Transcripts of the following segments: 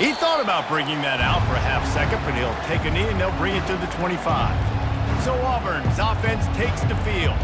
He thought about bringing that out for a half second, but he'll take a knee and they'll bring it to the 25. So Auburn's offense takes the field.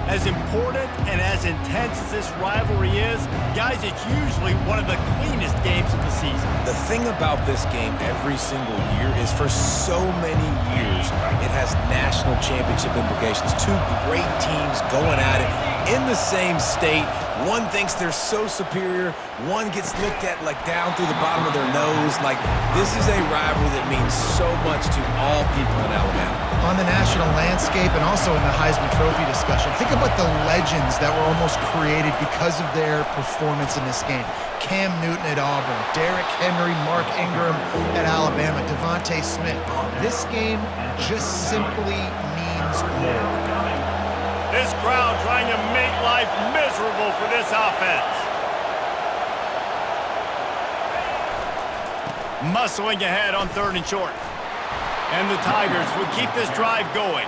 As important and as intense as this rivalry is, guys, it's usually one of the cleanest games of the season. The thing about this game every single year is for so many years, it has national championship implications. Two great teams going at it in the same state. One thinks they're so superior. One gets looked at like down through the bottom of their nose. Like, this is a rivalry that means so much to all people in Alabama. On the national landscape and also in the Heisman Trophy discussion, think about the legends that were almost created because of their performance in this game. Cam Newton at Auburn, Derrick Henry, Mark Ingram at Alabama, Devontae Smith. This game just simply means more. This crowd trying to make life miserable for this offense. Muscling ahead on 3rd and short. And the Tigers will keep this drive going.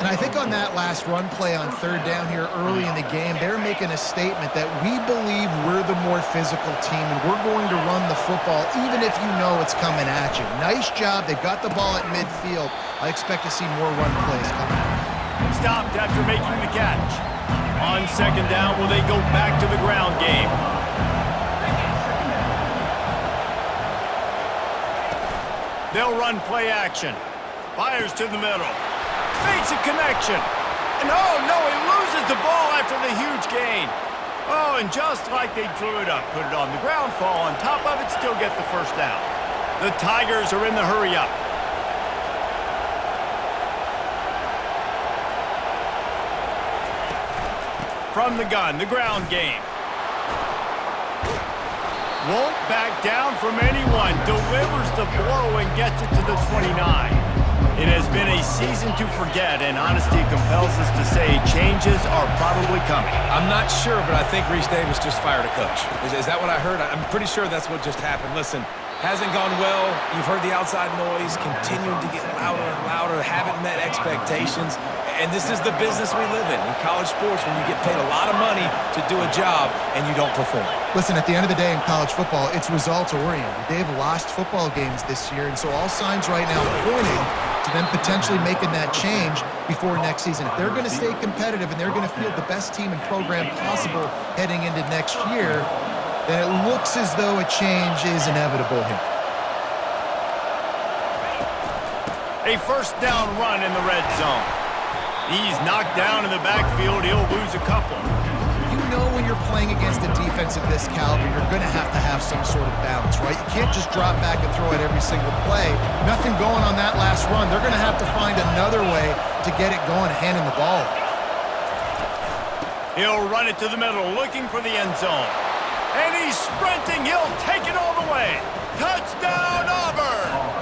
And I think on that last run play on 3rd down here early in the game, they're making a statement that we believe we're the more physical team and we're going to run the football even if you know it's coming at you. Nice job. They got the ball at midfield. I expect to see more run plays coming out. Stopped after making the catch. On 2nd down, will they go back to the ground game? They'll run play action. Fires to the middle. Makes a connection. And oh no, he loses the ball after the huge gain. Oh, and just like they drew it up, put it on the ground, fall on top of it, still get the 1st down. The Tigers are in the hurry up. From the gun, the ground game. Won't back down from anyone. Delivers the blow and gets it to the 29. It has been a season to forget, and honesty compels us to say changes are probably coming. I'm not sure, but I think Reese Davis just fired a coach. Is that what I heard? I'm pretty sure that's what just happened. Listen, hasn't gone well. You've heard the outside noise, continuing to get louder and louder, haven't met expectations. And this is the business we live in college sports, when you get paid a lot of money to do a job and you don't perform. Listen, at the end of the day in college football, it's results-oriented. They've lost football games this year, and so all signs right now are pointing to them potentially making that change before next season. If they're going to stay competitive and they're going to field the best team and program possible heading into next year, then it looks as though a change is inevitable here. A 1st down run in the red zone. He's knocked down in the backfield. He'll lose a couple. You know when you're playing against a defense of this caliber, you're going to have some sort of balance, right? You can't just drop back and throw it every single play. Nothing going on that last run. They're going to have to find another way to get it going, handing the ball. He'll run it to the middle, looking for the end zone. And he's sprinting. He'll take it all the way. Touchdown, Auburn!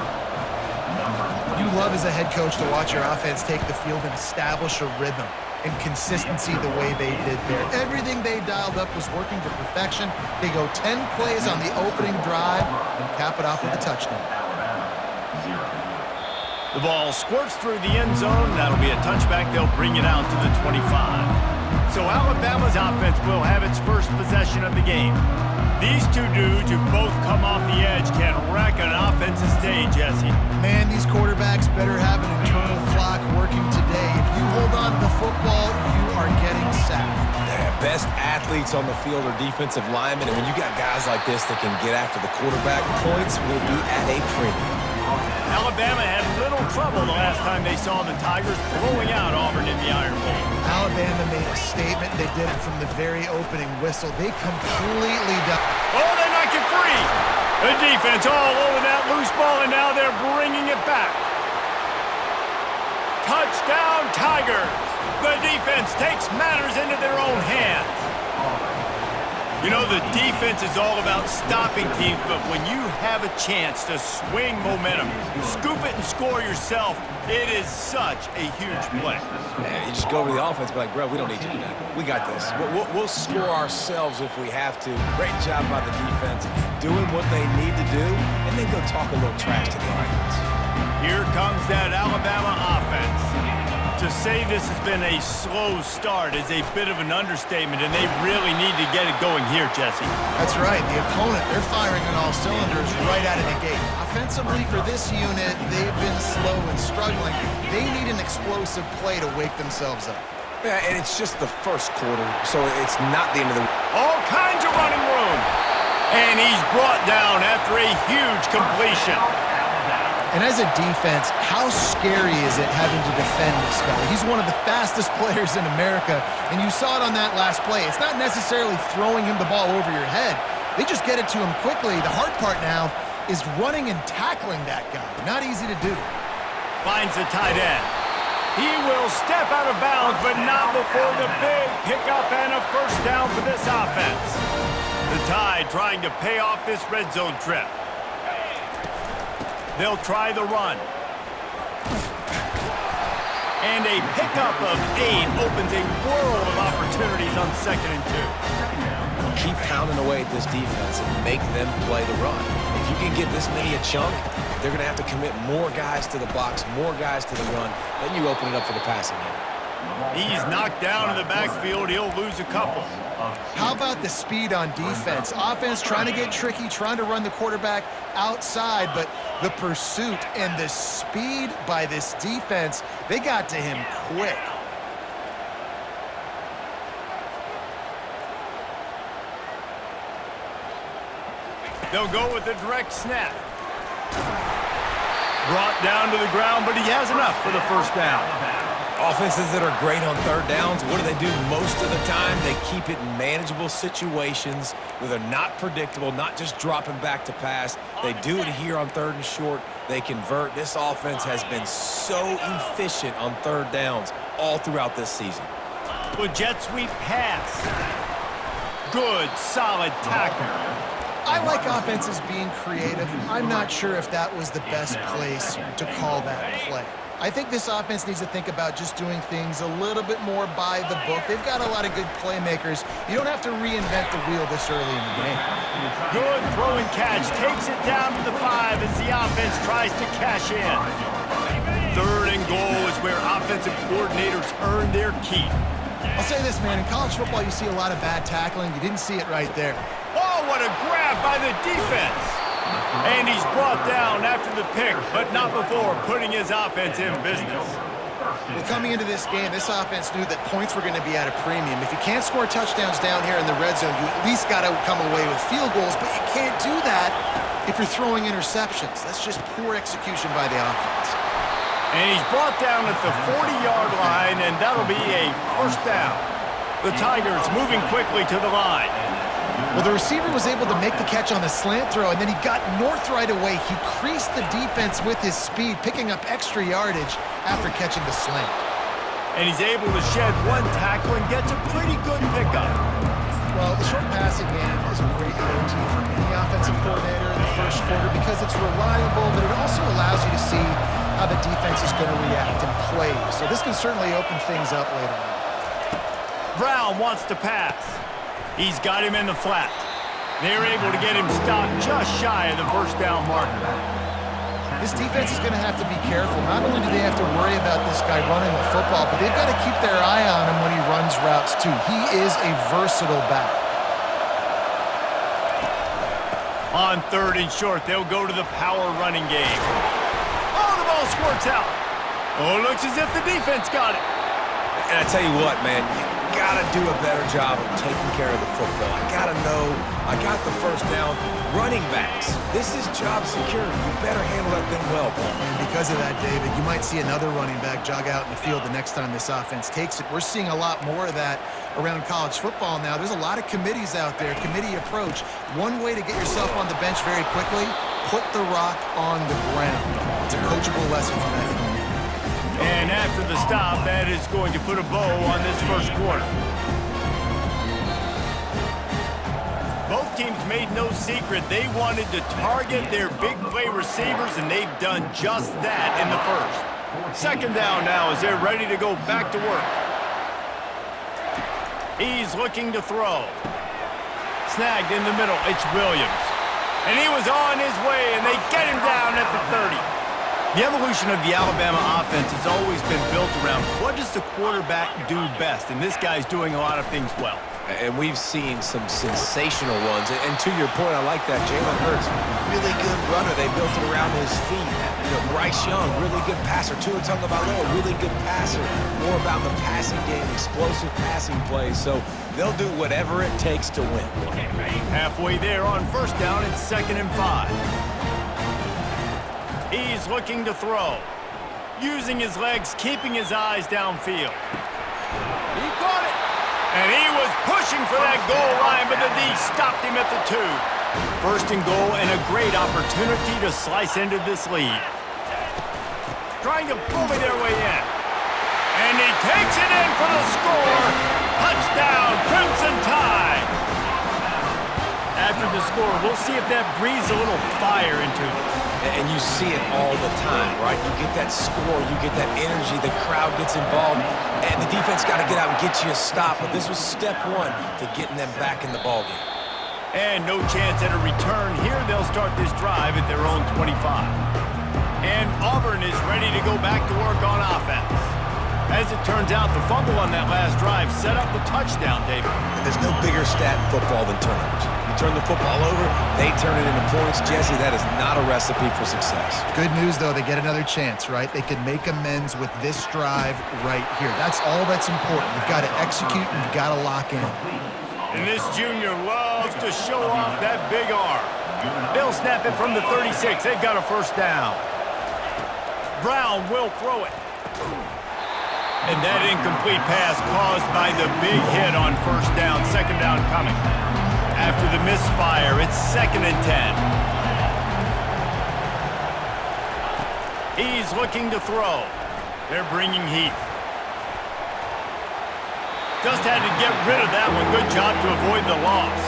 You love as a head coach to watch your offense take the field and establish a rhythm and consistency the way they did there. Everything they dialed up was working to perfection. They go 10 plays on the opening drive and cap it off with a touchdown. The ball squirts through the end zone. That'll be a touchback. They'll bring it out to the 25. So Alabama's offense will have its first possession of the game. These two dudes who both come off the edge can wreck an offensive stage, Jesse. Man, these quarterbacks better have an internal clock working today. If you hold on to the football, you are getting sacked. Yeah, best athletes on the field are defensive linemen, and when you got guys like this that can get after the quarterback, points will be at a premium. Alabama had little trouble the last time they saw the Tigers blowing out Auburn in the Iron Bowl. Alabama made a statement. They did it from the very opening whistle. They completely done. Oh, they knock it free. The defense all over that loose ball, and now they're bringing it back. Touchdown, Tigers. The defense takes matters into their own hands. You know, the defense is all about stopping teams, but when you have a chance to swing momentum, scoop it and score yourself, it is such a huge play. Man, you just go over to the offense and be like, bro, we don't need you to do that. We got this. We'll score ourselves if we have to. Great job by the defense, doing what they need to do, and then go talk a little trash to the offense. Here comes that Alabama offense. To To say this has been a slow start is a bit of an understatement, and they really need to get it going here, Jesse. That's right. The opponent, they're firing on all cylinders right out of the gate. Offensively for this unit, they've been slow and struggling. They need an explosive play to wake themselves up. Yeah, and it's just the first quarter, so it's not the end of the... All kinds of running room. And he's brought down after a huge completion. And as a defense, how scary is it having to defend this guy? He's one of the fastest players in America, and you saw it on that last play. It's not necessarily throwing him the ball over your head. They just get it to him quickly. The hard part now is running and tackling that guy. Not easy to do. Finds the tight end. He will step out of bounds, but not before the big pickup and a first down for this offense. The Tide trying to pay off this red zone trip. They'll try the run. And a pickup of 8 opens a world of opportunities on 2nd and 2. Keep pounding away at this defense and make them play the run. If you can get this many a chunk, they're going to have to commit more guys to the box, more guys to the run. Then you open it up for the passing game. He's knocked down in the backfield. He'll lose a couple. How about the speed on defense? Offense trying to get tricky, trying to run the quarterback outside, but the pursuit and the speed by this defense, they got to him quick. They'll go with a direct snap. Brought down to the ground, but he has enough for the first down. Offenses that are great on third downs, what do? Most of the time, they keep it in manageable situations where they're not predictable, not just dropping back to pass. They do it here on 3rd and short. They convert. This offense has been so efficient on third downs all throughout this season. With jet sweep pass. Good, solid tackle. I like offenses being creative. I'm not sure if that was the best place to call that play. I think this offense needs to think about just doing things a little bit more by the book. They've got a lot of good playmakers. You don't have to reinvent the wheel this early in the game. Good throw and catch. Takes it down to the 5 as the offense tries to cash in. 3rd and goal is where offensive coordinators earn their keep. I'll say this, man. In college football, you see a lot of bad tackling. You didn't see it right there. Oh, what a grab by the defense. And he's brought down after the pick, but not before putting his offense in business. Well, coming into this game, this offense knew that points were going to be at a premium. If you can't score touchdowns down here in the red zone, you at least got to come away with field goals, but you can't do that if you're throwing interceptions. That's just poor execution by the offense. And he's brought down at the 40-yard line, and that'll be a first down. The Tigers moving quickly to the line. Well, the receiver was able to make the catch on the slant throw, and then he got north right away. He creased the defense with his speed, picking up extra yardage after catching the slant. And he's able to shed one tackle and gets a pretty good pickup. Well, the short passing game is a great go-to for any offensive coordinator in the first quarter because it's reliable, but it also allows you to see how the defense is going to react and play. So this can certainly open things up later on. Brown wants to pass. He's got him in the flat. They're able to get him stopped just shy of the first down marker. This defense is going to have to be careful. Not only do they have to worry about this guy running the football, but they've got to keep their eye on him when he runs routes too. He is a versatile back. On 3rd and short, they'll go to the power running game. Oh, the ball squirts out. Oh, looks as if the defense got it. And I tell you what, man, you got to do a better job of taking care of the football. I got to know, I got the first down. Running backs, this is job security. You better handle that thing well, Paul. And because of that, David, you might see another running back jog out in the field the next time this offense takes it. We're seeing a lot more of that around college football now. There's a lot of committees out there, committee approach. One way to get yourself on the bench very quickly, put the rock on the ground. It's a coachable lesson from that. And after the stop, that is going to put a bow on this first quarter. Both teams made no secret they wanted to target their big play receivers, and they've done just that in the first. Second down now as they're ready to go back to work. He's looking to throw. Snagged in the middle, it's Williams. And he was on his way, and they get him down at the 30. The evolution of the Alabama offense has always been built around what does the quarterback do best, and this guy's doing a lot of things well. And we've seen some sensational ones. And to your point, I like that. Jalen Hurts, really good runner. They built it around his feet. You know, Bryce Young, really good passer. Tua Tagovailoa, really good passer. More about the passing game, explosive passing plays. So they'll do whatever it takes to win. Halfway there on first down, it's 2nd and 5. He's looking to throw. Using his legs, keeping his eyes downfield. He caught it. And he was pushing for that goal line, but the D stopped him at the 2. 1st and goal, and a great opportunity to slice into this lead. Trying to bully their way in. And he takes it in for the score. Touchdown, Crimson Tide. After the score, we'll see if that breathes a little fire into them. And you see it all the time, right? You get that score, you get that energy, the crowd gets involved, and the defense got to get out and get you a stop. But this was step one to getting them back in the ballgame. And no chance at a return here. They'll start this drive at their own 25. And Auburn is ready to go back to work on offense. As it turns out, the fumble on that last drive set up the touchdown, David. And there's no bigger stat in football than turnovers. You turn the football over, they turn it into points. Jesse, that is not a recipe for success. Good news, though, they get another chance, right? They can make amends with this drive right here. That's all that's important. You've got to execute and you've got to lock in. And this junior loves to show off that big arm. They'll snap it from the 36. They've got a first down. Brown will throw it. And that incomplete pass caused by the big hit on first down. 2nd down coming. After the misfire, it's 2nd and 10. He's looking to throw. They're bringing heat. Just had to get rid of that one. Good job to avoid the loss.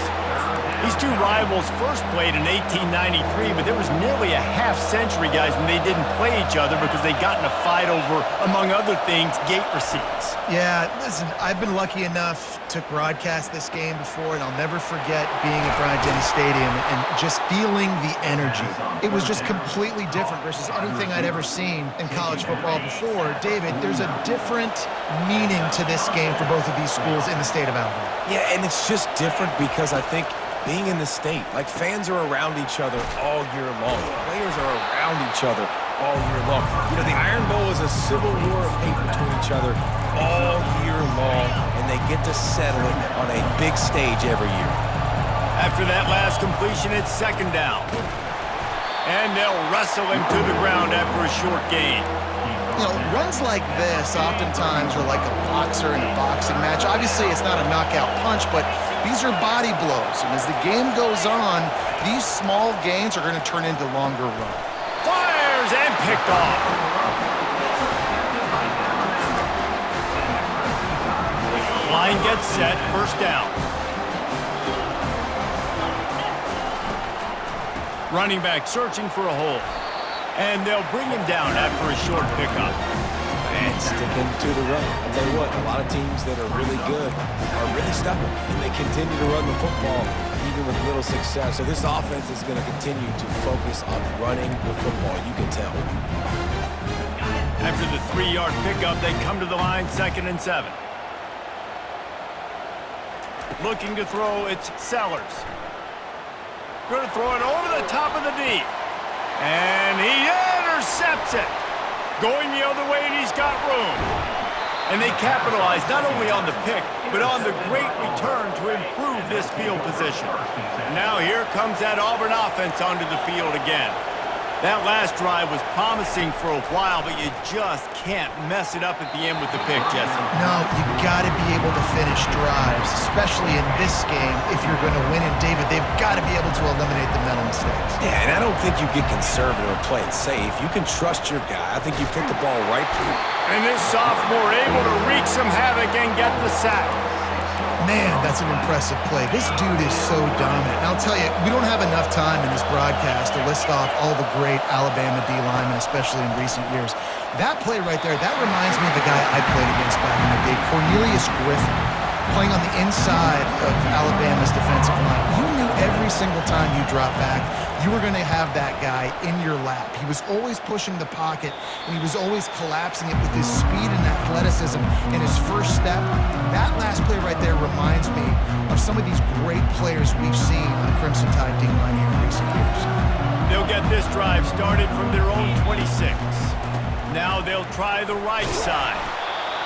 These two rivals first played in 1893, but there was nearly a half-century, guys, when they didn't play each other because they got in a fight over, among other things, gate receipts. Yeah, listen, I've been lucky enough to broadcast this game before, and I'll never forget being at Bryant-Denny Stadium and just feeling the energy. It was just completely different versus anything I'd ever seen in college football before. David, there's a different meaning to this game for both of these schools in the state of Alabama. Yeah, and it's just different because I think being in the state, like fans are around each other all year long. Players are around each other all year long. You know, the Iron Bowl is a civil war of hate between each other all year long, and they get to settle it on a big stage every year. After that last completion, it's 2nd down. And they'll wrestle him to the ground after a short gain. You know, runs like this oftentimes are like a boxer in a boxing match. Obviously, it's not a knockout punch, but these are body blows. And as the game goes on, these small gains are going to turn into longer runs. Fires and picked off. Line gets set, first down. Running back searching for a hole. And they'll bring him down after a short pickup. And sticking to the run. I'll tell you what, a lot of teams that are really good are really stubborn, and they continue to run the football even with little success. So this offense is going to continue to focus on running the football. You can tell. After the 3-yard pickup, they come to the line, 2nd and 7. Looking to throw, it's Sellers. Going to throw it over the top of the D. And he intercepts it. Going the other way, and he's got room. And they capitalize not only on the pick, but on the great return to improve this field position. Now here comes that Auburn offense onto the field again. That last drive was promising for a while, but you just can't mess it up at the end with the pick, Jesse. No, you got to be able to finish drives, especially in this game. If you're going to win it, David, they've got to be able to eliminate the mental mistakes. Yeah, and I don't think you get conservative or play it safe. You can trust your guy. I think you put the ball right through. And this sophomore able to wreak some havoc and get the sack. Man, that's an impressive play. This dude is so dominant. And I'll tell you, we don't have enough time in this broadcast to list off all the great Alabama D linemen, especially in recent years. That play right there, that reminds me of the guy I played against back in the day, Cornelius Griffin, playing on the inside of Alabama's defensive line. You knew every single time you drop back, you were going to have that guy in your lap. He was always pushing the pocket, and he was always collapsing it with his speed and athleticism in his first step. That last play right there reminds me of some of these great players we've seen on the Crimson Tide D-line here in recent years. They'll get this drive started from their own 26. Now they'll try the right side.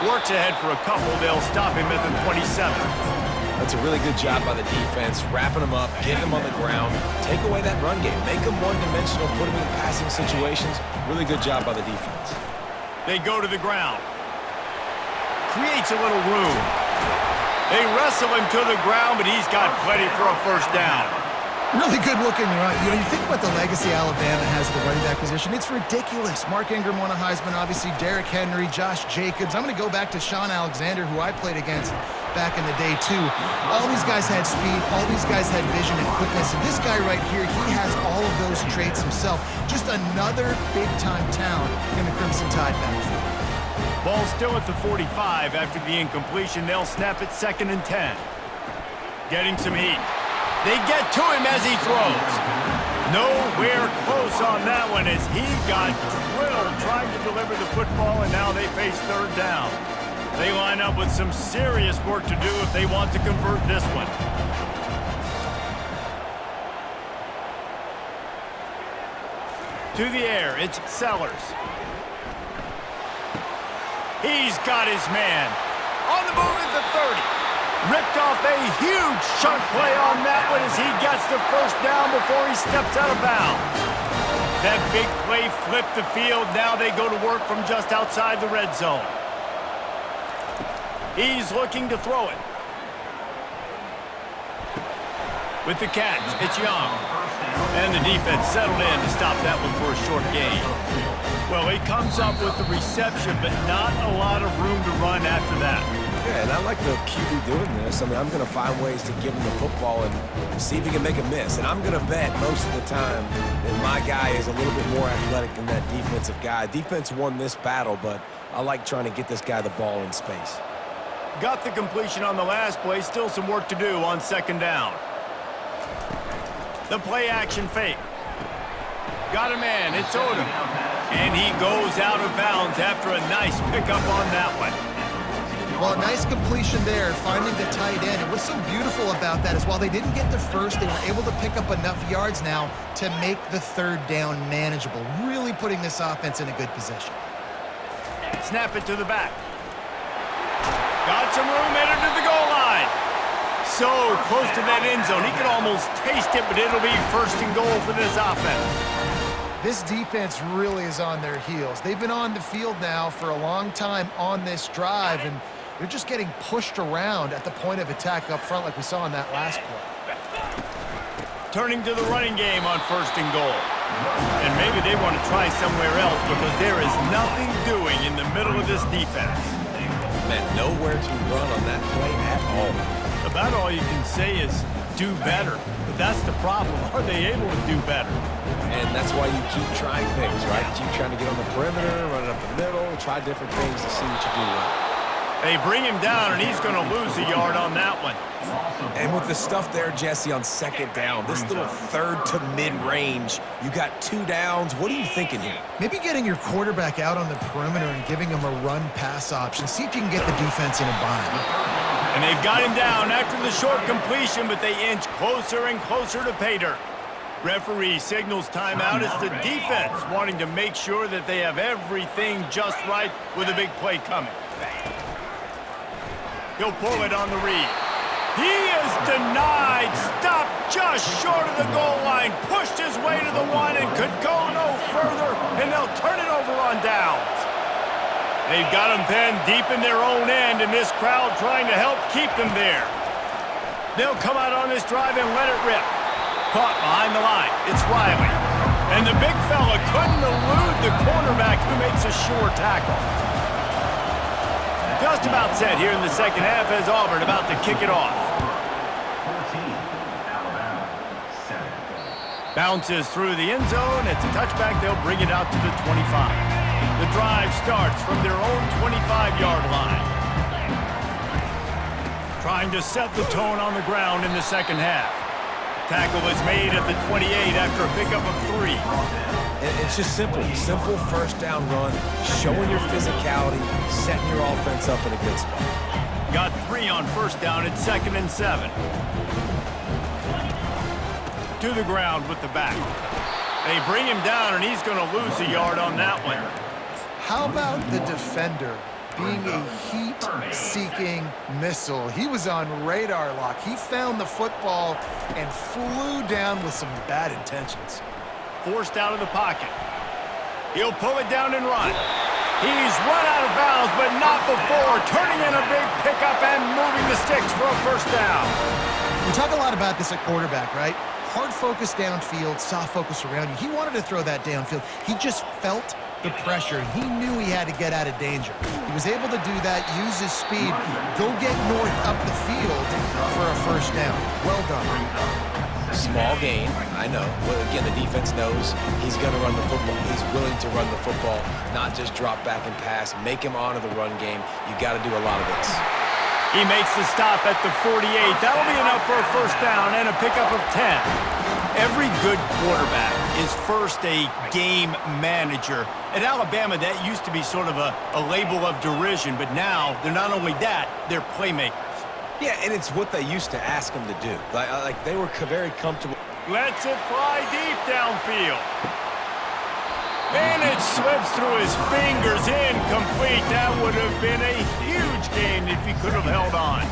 Works ahead for a couple. They'll stop him at the 27. That's a really good job by the defense, wrapping him up, getting him on the ground, take away that run game, make him one-dimensional, put him in passing situations. Really good job by the defense. They go to the ground. Creates a little room. They wrestle him to the ground, but he's got plenty for a first down. Really good looking run. You know, you think about the legacy Alabama has at the running back position. It's ridiculous. Mark Ingram won a Heisman, obviously Derrick Henry, Josh Jacobs. I'm going to go back to Sean Alexander, who I played against back in the day, too. All these guys had speed. All these guys had vision and quickness. And this guy right here, he has all of those traits himself. Just another big-time talent in the Crimson Tide backfield. Ball still at the 45 after the incompletion. They'll snap it 2nd and 10. Getting some heat. They get to him as he throws. Nowhere close on that one as he got drilled trying to deliver the football, and now they face 3rd down. They line up with some serious work to do if they want to convert this one. To the air, it's Sellers. He's got his man. On the move at the 30. Ripped off a huge chunk play on that one as he gets the first down before he steps out of bounds. That big play flipped the field. Now they go to work from just outside the red zone. He's looking to throw it. With the catch, it's Young. And the defense settled in to stop that one for a short gain. Well, he comes up with the reception, but not a lot of room to run after that. Yeah, and I like the QB doing this. I mean, I'm going to find ways to give him the football and see if he can make a miss. And I'm going to bet most of the time that my guy is a little bit more athletic than that defensive guy. Defense won this battle, but I like trying to get this guy the ball in space. Got the completion on the last play. Still some work to do on 2nd down. The play action fake. Got a man. It's Odom. And he goes out of bounds after a nice pickup on that one. Well, a nice completion there, finding the tight end. And what's so beautiful about that is while they didn't get the first, they were able to pick up enough yards now to make the 3rd down manageable, really putting this offense in a good position. Snap it to the back. Got some room, headed to the goal line. So close to that end zone. He can almost taste it, but it'll be 1st and goal for this offense. This defense really is on their heels. They've been on the field now for a long time on this drive, and they're just getting pushed around at the point of attack up front like we saw in that last play. Turning to the running game on 1st and goal. And maybe they want to try somewhere else because there is nothing doing in the middle of this defense. Man, nowhere to run on that play at all. About all you can say is do better. But that's the problem. Are they able to do better? And that's why you keep trying things, right? Keep trying to get on the perimeter, run it up the middle, try different things to see what you do well. They bring him down, and he's going to lose a yard on that one. And with the stuff there, Jesse, on 2nd down, this little 3rd to mid-range, you got 2 downs. What are you thinking here? Maybe getting your quarterback out on the perimeter and giving him a run-pass option. See if you can get the defense in a bind. And they've got him down after the short completion, but they inch closer and closer to pay dirt. Referee signals timeout. It's the defense wanting to make sure that they have everything just right with a big play coming. He'll pull it on the read. He is denied. Stopped just short of the goal line. Pushed his way to the 1 and could go no further, and they'll turn it over on downs. They've got him pinned deep in their own end, and this crowd trying to help keep them there. They'll come out on this drive and let it rip. Caught behind the line. It's Riley. And the big fella couldn't elude the cornerback who makes a sure tackle. Just about set here in the 2nd half as Auburn about to kick it off. 14, Alabama, 7. Bounces through the end zone. It's a touchback. They'll bring it out to the 25. The drive starts from their own 25-yard line. Trying to set the tone on the ground in the 2nd half. tackle is made at the 28 after a pickup of 3. And it's just simple. Simple first down run, showing your physicality, setting your offense up in a good spot. Got 3 on first down at 2nd and 7. To the ground with the back. They bring him down, and he's going to lose a yard on that one. How about the defender being a heat-seeking missile? He was on radar lock. He found the football and flew down with some bad intentions. Forced out of the pocket. He'll pull it down and run. He's run out of bounds, but not before turning in a big pickup and moving the sticks for a first down. We talk a lot about this at quarterback, right? Hard focus downfield, soft focus around you. He wanted to throw that downfield. He just felt the pressure. He knew he had to get out of danger. He was able to do that, use his speed, go get north up the field for a first down. Well done. Small gain, I know. Well, again, the defense knows he's going to run the football. He's willing to run the football, not just drop back and pass, make him honor the run game. You got to do a lot of this. He makes the stop at the 48. That'll be enough for a first down and a pickup of 10. Every good quarterback is first a game manager. At Alabama, that used to be sort of a label of derision, but now they're not only that, they're playmakers. Yeah, and it's what they used to ask him to do. Like they were very comfortable. Lets it fly deep downfield. And it slips through his fingers, incomplete. That would have been a huge gain if he could have held on.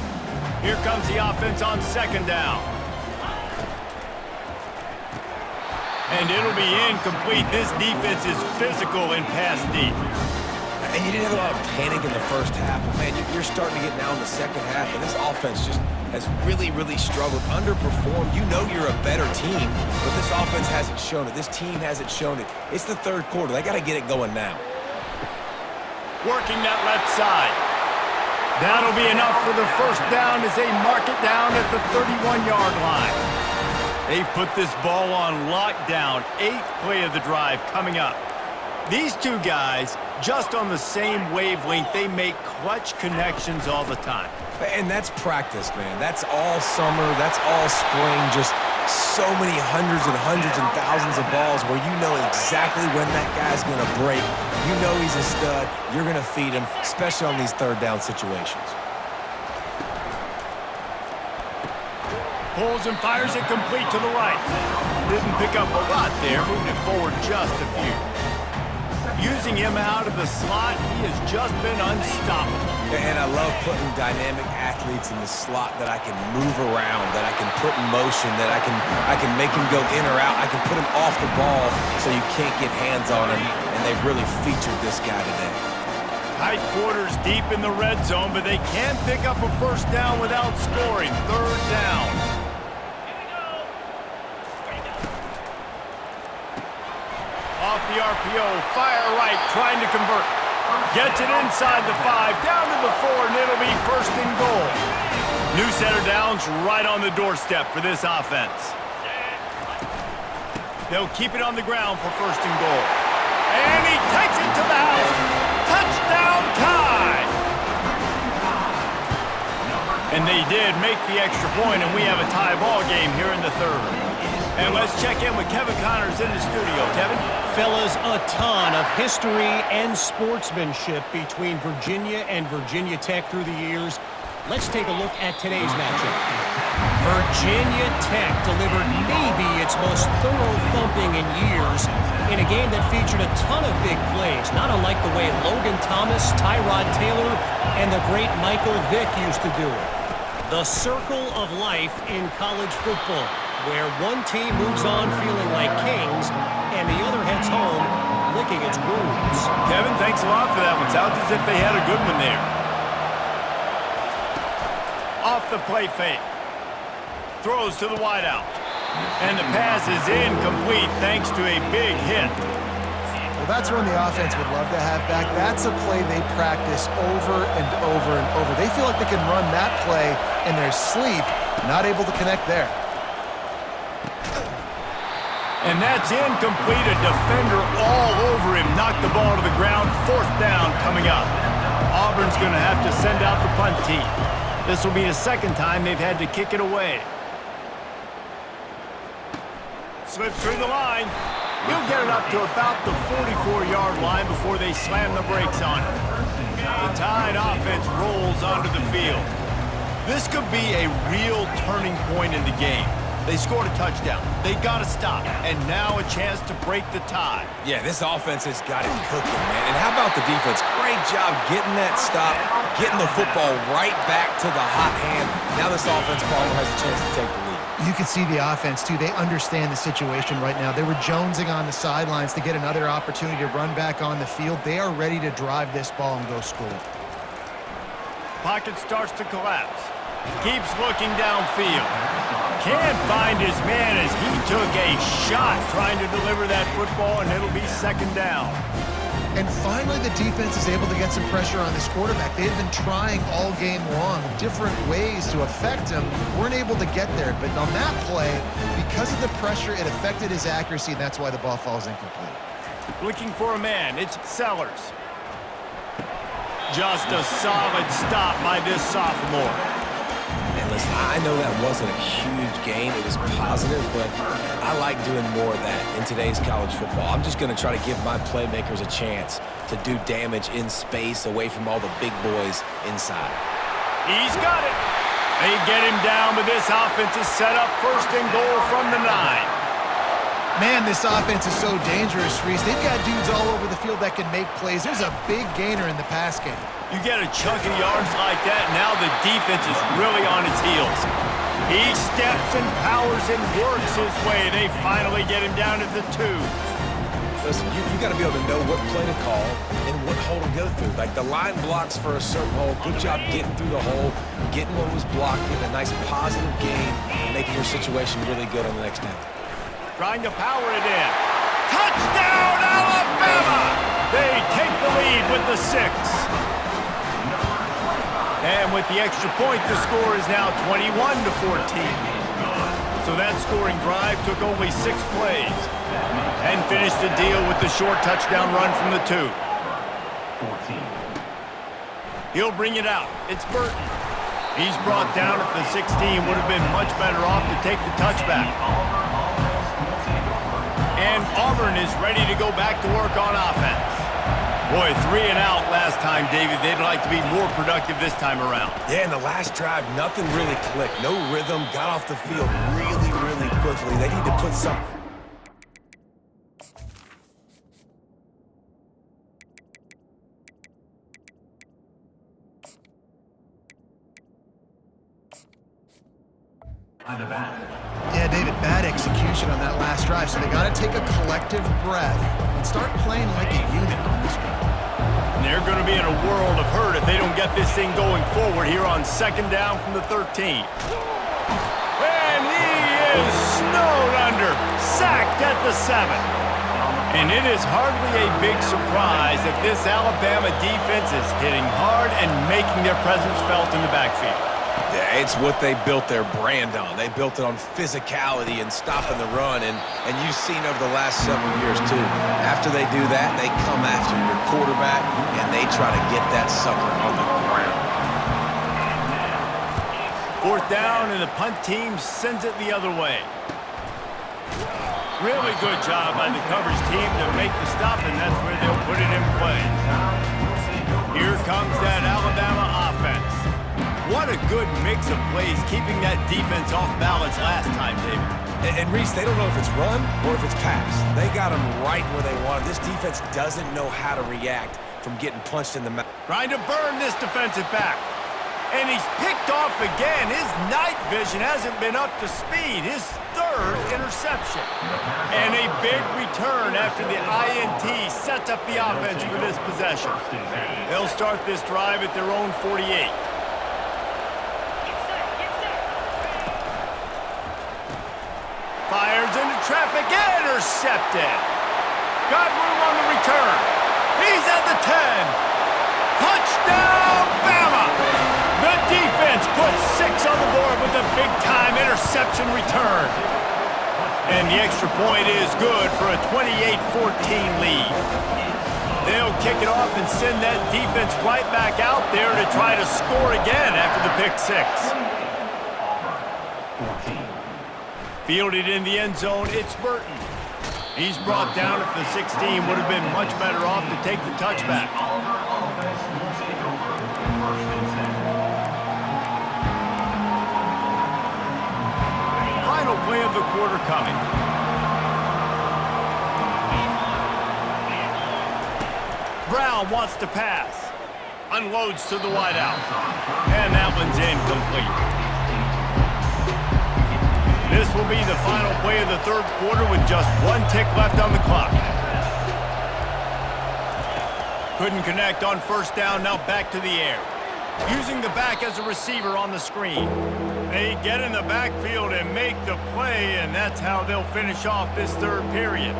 Here comes the offense on second down. And it'll be incomplete. This defense is physical and pass deep. And you didn't have a lot of panic in the first half, but man, you're starting to get now in the second half, and this offense just has really, really struggled, underperformed. You know you're a better team, but this offense hasn't shown it. This team hasn't shown it. It's the third quarter. They got to get it going now. Working that left side. That'll be enough for the first down as they mark it down at the 31-yard line. They've put this ball on lockdown. 8th play of the drive coming up. These two guys, just on the same wavelength, they make clutch connections all the time. And that's practice, man. That's all summer. That's all spring. Just so many hundreds and thousands of balls where you know exactly when that guy's going to break. You know he's a stud. You're going to feed him, especially on these third down situations. Pulls and fires it complete to the right. Didn't pick up a lot there, moving it forward just a few. Using him out of the slot, he has just been unstoppable. And I love putting dynamic athletes in the slot that I can move around, that I can put in motion, that I can make him go in or out. I can put him off the ball so you can't get hands on him, and they've really featured this guy today. Tight quarters deep in the red zone, but they can't pick up a first down without scoring. Third down. Off the RPO, fire right, trying to convert. Gets it inside the 5, down to the 4, and it'll be first and goal. New center downs right on the doorstep for this offense. They'll keep it on the ground for first and goal. And he takes it to the house. Touchdown tie! And they did make the extra point, and we have a tie ball game here in the third. And let's check in with Kevin Connors in the studio. Kevin? Fellas, a ton of history and sportsmanship between Virginia and Virginia Tech through the years. Let's take a look at today's matchup. Virginia Tech delivered maybe its most thorough thumping in years in a game that featured a ton of big plays, not unlike the way Logan Thomas, Tyrod Taylor, and the great Michael Vick used to do it. The circle of life in college football, where one team moves on feeling like kings and the other heads home licking its wounds. Kevin, thanks a lot for that one. Sounds as if they had a good one there. Off the play fake. Throws to the wideout. And the pass is incomplete thanks to a big hit. Well, that's one the offense would love to have back. That's a play they practice over and over and over. They feel like they can run that play in their sleep, not able to connect there. And that's incomplete. A defender all over him. Knocked the ball to the ground. Fourth down coming up. Auburn's going to have to send out the punt team. This will be the second time they've had to kick it away. Slips through the line. He'll get it up to about the 44-yard line before they slam the brakes on it. The Tide offense rolls onto the field. This could be a real turning point in the game. They scored a touchdown. They got to stop. And now a chance to break the tie. Yeah, this offense has got it cooking, man. And how about the defense? Great job getting that stop, getting the football right back to the hot hand. Now this offense probably has a chance to take the lead. You can see the offense, too. They understand the situation right now. They were jonesing on the sidelines to get another opportunity to run back on the field. They are ready to drive this ball and go score. Pocket starts to collapse. Keeps looking downfield. Can't find his man as he took a shot trying to deliver that football, and it'll be second down. And finally, the defense is able to get some pressure on this quarterback. They've been trying all game long different ways to affect him. Weren't able to get there, but on that play, because of the pressure, it affected his accuracy, and that's why the ball falls incomplete. Looking for a man. It's Sellers. Just a solid stop by this sophomore. And listen, I know that wasn't a huge gain. It was positive, but I like doing more of that in today's college football. I'm just going to try to give my playmakers a chance to do damage in space away from all the big boys inside. He's got it. They get him down, but this offense is set up first and goal from the 9. Man, this offense is so dangerous, Reese. They've got dudes all over the field that can make plays. There's a big gainer in the pass game. You get a chunk of yards like that, now the defense is really on its heels. He steps and powers and works his way. They finally get him down at the 2. Listen, you got to be able to know what play to call and what hole to go through. Like the line blocks for a certain hole. Good job getting through the hole, getting what was blocked, getting a nice positive gain, and making your situation really good on the next down. Trying to power it in. Touchdown, Alabama! They take the lead with the 6. And with the extra point, the score is now 21-14. So that scoring drive took only 6 plays and finished the deal with the short touchdown run from the 2. 14. He'll bring it out. It's Burton. He's brought down at the 16. Would have been much better off to take the touchback. And Auburn is ready to go back to work on offense. Boy, 3 and out last time, David. They'd like to be more productive this time around. Yeah, in the last drive, nothing really clicked. No rhythm, got off the field really, really quickly. They need to put some... On the back. Yeah, David, bad execution on that last drive, so they got to take a collective breath and start playing like a unit on this drive. And they're going to be in a world of hurt if they don't get this thing going forward here on second down from the 13. And he is snowed under, sacked at the 7. And it is hardly a big surprise that this Alabama defense is hitting hard and making their presence felt in the backfield. Yeah, it's what they built their brand on. They built it on physicality and stopping the run, and you've seen over the last several years, too. After they do that, they come after your quarterback, and they try to get that sucker on the ground. 4th down, and the punt team sends it the other way. Really good job by the coverage team to make the stop, and that's where they'll put it in play. Here comes that Alabama offense. What a good mix of plays, keeping that defense off balance last time, David. And Reese, they don't know if it's run or if it's pass. They got them right where they want it. This defense doesn't know how to react from getting punched in the mouth. Trying to burn this defensive back. And he's picked off again. His night vision hasn't been up to speed. His 3rd interception. And a big return after the INT sets up the offense for this possession. They'll start this drive at their own 48. Fires into traffic, intercepted. Got room on the return. He's at the 10. Touchdown, Bama! The defense puts 6 on the board with a big-time interception return. And the extra point is good for a 28-14 lead. They'll kick it off and send that defense right back out there to try to score again after the pick 6. Fielded in the end zone, it's Burton. He's brought down at the 16, would have been much better off to take the touchback. Final play of the quarter coming. Brown wants to pass. Unloads to the wideout. And that one's incomplete. This will be the final play of the third quarter with just 1 tick left on the clock. Couldn't connect on first down, now back to the air. Using the back as a receiver on the screen. They get in the backfield and make the play, and that's how they'll finish off this third period.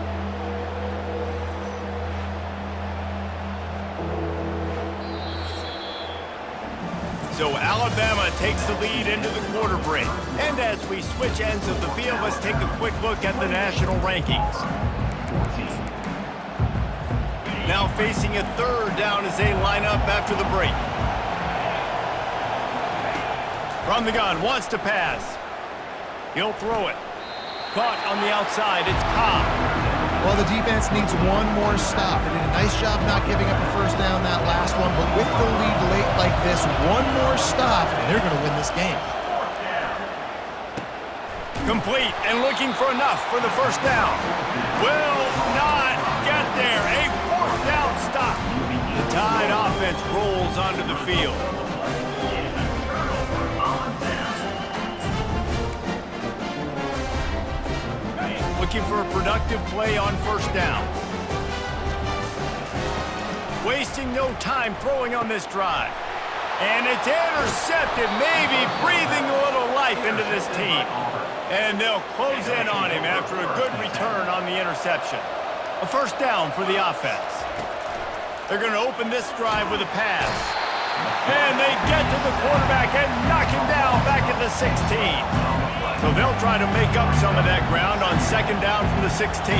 So Alabama takes the lead into the quarter break. And as we switch ends of the field, let's take a quick look at the national rankings. Now facing a third down as they line up after the break. From the gun, wants to pass. He'll throw it. Caught on the outside, it's Cobb. Well, the defense needs one more stop. They did a nice job not giving up a first down that last one, but with the lead late like this, one more stop, and they're going to win this game. Complete and looking for enough for the first down. Will not get there. A fourth down stop. The Tide offense rolls onto the field. Looking for a productive play on first down. Wasting no time throwing on this drive. And it's intercepted, maybe breathing a little life into this team. And they'll close in on him after a good return on the interception. A first down for the offense. They're going to open this drive with a pass. And they get to the quarterback and knock him down back at the 16. So they'll try to make up some of that ground on second down from the 16.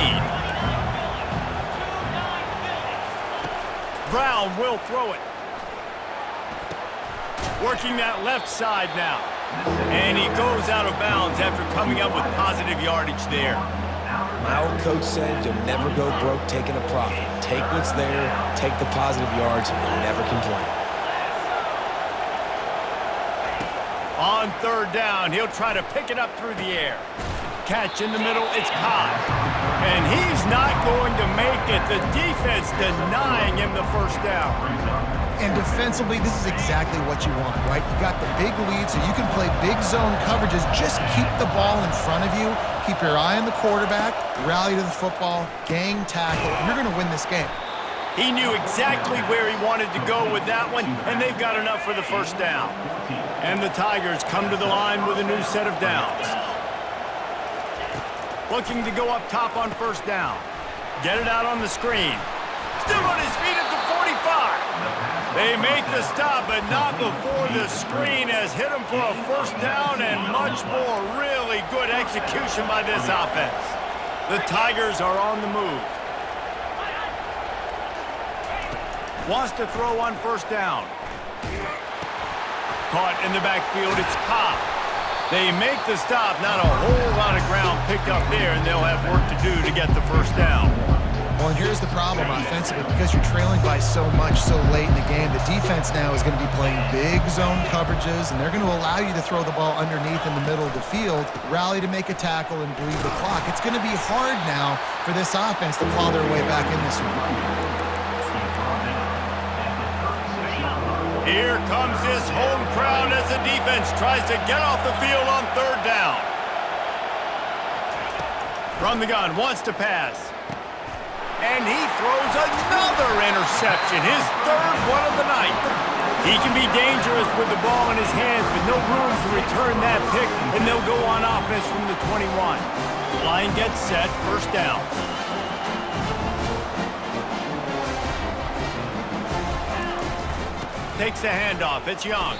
Brown will throw it. Working that left side now. And he goes out of bounds after coming up with positive yardage there. My old coach said you'll never go broke taking a profit. Take what's there, take the positive yards, and never complain. On third down, he'll try to pick it up through the air. Catch in the middle, it's Cobb. And he's not going to make it. The defense denying him the first down. And defensively, this is exactly what you want, right? You got the big lead, so you can play big zone coverages. Just keep the ball in front of you. Keep your eye on the quarterback. Rally to the football. Gang tackle. You're going to win this game. He knew exactly where he wanted to go with that one, and they've got enough for the first down. And the Tigers come to the line with a new set of downs. Looking to go up top on first down. Get it out on the screen. Still on his feet at the 45. They make the stop, but not before the screen has hit him for a first down and much more. Really good execution by this offense. The Tigers are on the move. Wants to throw on first down. Caught in the backfield, it's Cobb. They make the stop, not a whole lot of ground picked up there, and they'll have work to do to get the first down. Well, and here's the problem offensively. Because you're trailing by so much so late in the game, the defense now is going to be playing big zone coverages, and they're going to allow you to throw the ball underneath in the middle of the field, rally to make a tackle, and bleed the clock. It's going to be hard now for this offense to claw their way back in this one. Here comes this home crowd as the defense tries to get off the field on third down. From the gun, wants to pass. And he throws another interception, his third one of the night. He can be dangerous with the ball in his hands, but no room to return that pick, and they'll go on offense from the 21. Line gets set, first down. Takes the handoff. It's Young.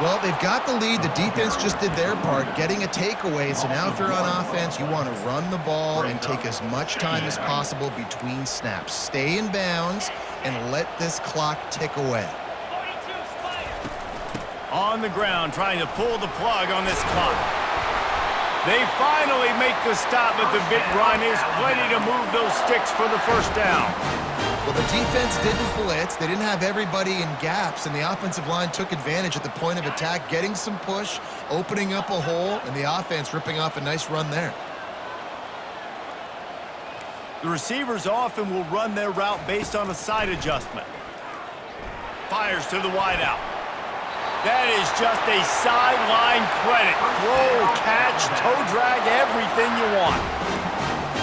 Well, they've got the lead. The defense just did their part, getting a takeaway. So now if they're on offense, you want to run the ball and take as much time as possible between snaps. Stay in bounds and let this clock tick away. On the ground, trying to pull the plug on this clock. They finally make the stop at the big run. There's plenty to move those sticks for the first down. Well, the defense didn't blitz. They didn't have everybody in gaps, and the offensive line took advantage at the point of attack, getting some push, opening up a hole, and the offense ripping off a nice run there. The receivers often will run their route based on a side adjustment. Fires to the wideout. That is just a sideline credit. Throw, catch, toe drag, everything you want.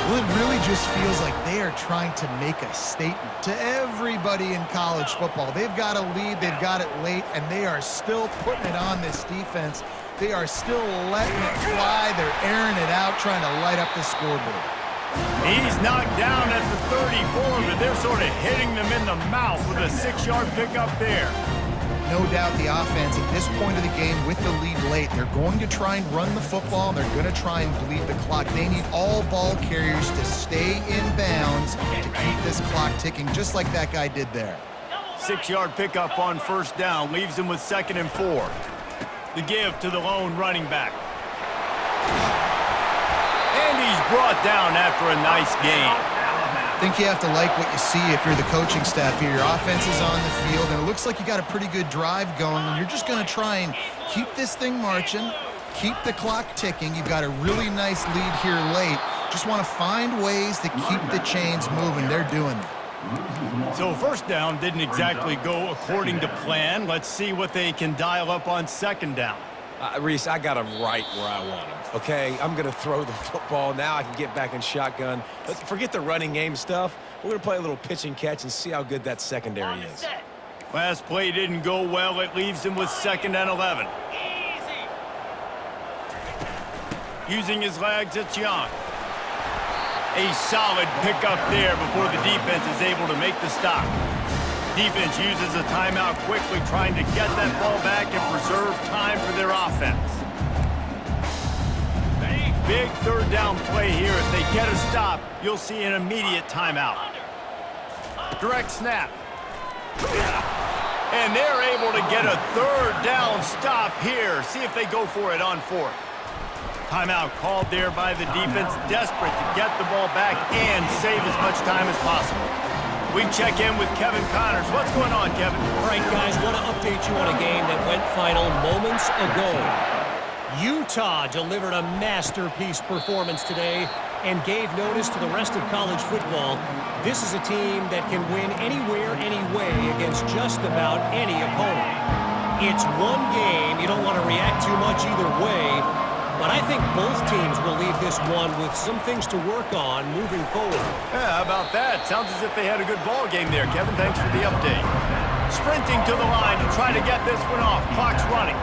Well, it really just feels like they are trying to make a statement to everybody in college football. They've got a lead, they've got it late, and they are still putting it on this defense. They are still letting it fly. They're airing it out, trying to light up the scoreboard. He's knocked down at the 34, but they're sort of hitting them in the mouth with a 6-yard pickup there. No doubt the offense at this point of the game with the lead late, they're going to try and run the football, and they're going to try and bleed the clock. They need all ball carriers to stay in bounds to keep this clock ticking, just like that guy did there. 6-yard pickup on first down leaves them with 2nd and 4. The give to the lone running back. And he's brought down after a nice gain. I think you have to like what you see if you're the coaching staff here. Your offense is on the field, and it looks like you got a pretty good drive going, and you're just going to try and keep this thing marching, keep the clock ticking. You've got a really nice lead here late. Just want to find ways to keep the chains moving. They're doing that. So first down didn't exactly go according to plan. Let's see what they can dial up on 2nd down. Reese, I got him right where I want him, okay? I'm going to throw the football. Now I can get back in shotgun. Let's forget the running game stuff. We're going to play a little pitch and catch and see how good that secondary is. Last play didn't go well. It leaves him with 2nd and 11. Using his legs, it's Young. A solid pickup there before the defense is able to make the stop. Defense uses a timeout quickly, trying to get that ball back and preserve time for their offense. Big 3rd down play here. If they get a stop, you'll see an immediate timeout. Direct snap. And they're able to get a 3rd down stop here. See if they go for it on 4th. Timeout called there by the defense, desperate to get the ball back and save as much time as possible. We check in with Kevin Connors. What's going on, Kevin? All right, guys, want to update you on a game that went final moments ago. Utah delivered a masterpiece performance today and gave notice to the rest of college football. This is a team that can win anywhere, any way against just about any opponent. It's one game. You don't want to react too much either way. But I think both teams will leave this one with some things to work on moving forward. Yeah, how about that? Sounds as if they had a good ball game there, Kevin. Thanks for the update. Sprinting to the line to try to get this one off. Clock's running.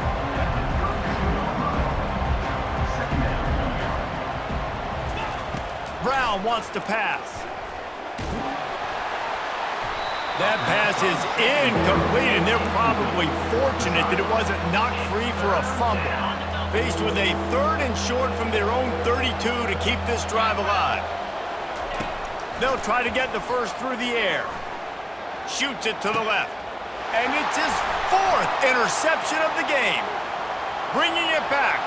Brown wants to pass. That pass is incomplete, and they're probably fortunate that it wasn't knocked free for a fumble. Faced with a 3rd and short from their own 32 to keep this drive alive. They'll try to get the first through the air. Shoots it to the left. And it's his 4th interception of the game. Bringing it back.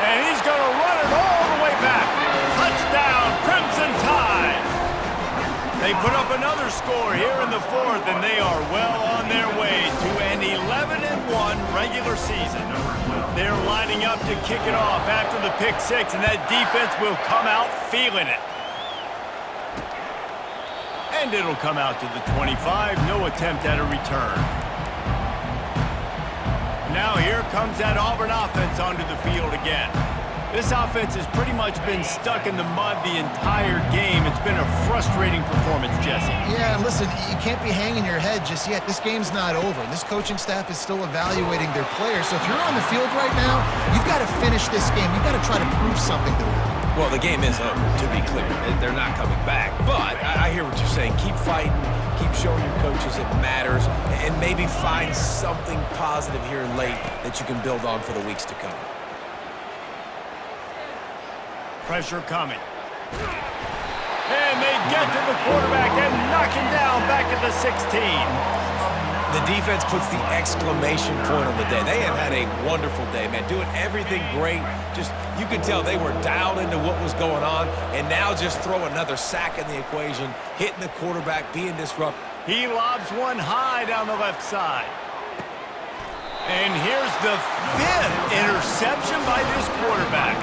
And he's going to run it all the way back. Touchdown, Crimson Tide. They put up another score here in the 4th, and they are well on their way to an 11-1 regular season. They're lining up to kick it off after the pick 6, and that defense will come out feeling it. And it'll come out to the 25. No attempt at a return. Now here comes that Auburn offense onto the field again. This offense has pretty much been stuck in the mud the entire game. It's been a frustrating performance, Jesse. Yeah, listen, you can't be hanging your head just yet. This game's not over. This coaching staff is still evaluating their players. So if you're on the field right now, you've got to finish this game. You've got to try to prove something to them. Well, the game is over, to be clear. They're not coming back. But I hear what you're saying. Keep fighting. Keep showing your coaches it matters. And maybe find something positive here late that you can build on for the weeks to come. Pressure coming. And they get to the quarterback and knock him down back at the 16. The defense puts the exclamation point on the day. They have had a wonderful day, man, doing everything great. Just, you could tell they were dialed into what was going on, and now just throw another sack in the equation, hitting the quarterback, being disruptive. He lobs one high down the left side. And here's the 5th interception by this quarterback.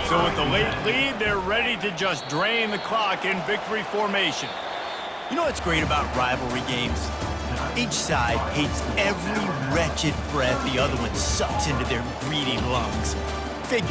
So with the late lead, they're ready to just drain the clock in victory formation. You know what's great about rivalry games? Each side hates every wretched breath the other one sucks into their greedy lungs. Figure